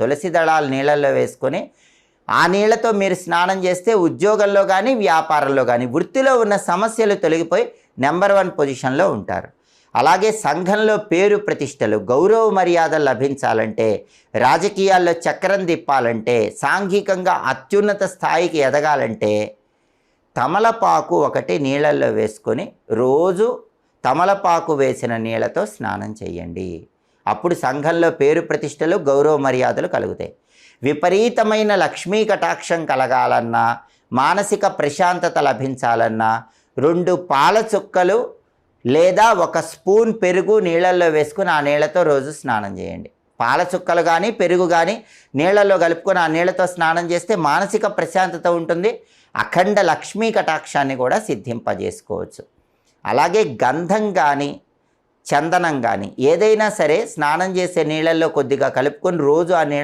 తులసి దళాలు నీళ్ళల్లో వేసుకొని ఆ నీళ్ళతో మీరు స్నానం చేస్తే ఉద్యోగంలో కానీ వ్యాపారంలో కానీ వృత్తిలో ఉన్న సమస్యలు తొలగిపోయి నెంబర్ 1 పొజిషన్లో ఉంటారు. అలాగే సంఘంలో పేరు ప్రతిష్టలు, గౌరవ మర్యాదలు లభించాలంటే, రాజకీయాల్లో చక్రం తిప్పాలంటే, సాంఘికంగా అత్యున్నత స్థాయికి ఎదగాలంటే తమలపాకు ఒకటి నీళ్ళల్లో వేసుకొని రోజు తమలపాకు వేసిన నీళ్ళతో స్నానం చేయండి. అప్పుడు సంఘంలో పేరు ప్రతిష్టలు, గౌరవ మర్యాదలు కలుగుతాయి. విపరీతమైన లక్ష్మీ కటాక్షం కలగాలన్నా, మానసిక ప్రశాంతత లభించాలన్నా 2 పాల చుక్కలు లేదా 1 స్పూన్ పెరుగు నీళ్ళల్లో వేసుకుని ఆ నీళ్ళతో రోజు స్నానం చేయండి. పాల చుక్కలు కానీ పెరుగు కానీ నీళ్ళల్లో కలుపుకొని ఆ నీళ్ళతో స్నానం చేస్తే మానసిక ప్రశాంతత ఉంటుంది. అఖండ లక్ష్మీ కటాక్షాన్ని కూడా సిద్ధింపజేసుకోవచ్చు. అలాగే గంధం కానీ చందనం కానీ ఏదైనా సరే స్నానం చేసే నీళ్ళల్లో కొద్దిగా కలుపుకొని రోజు ఆ నీళ్ళ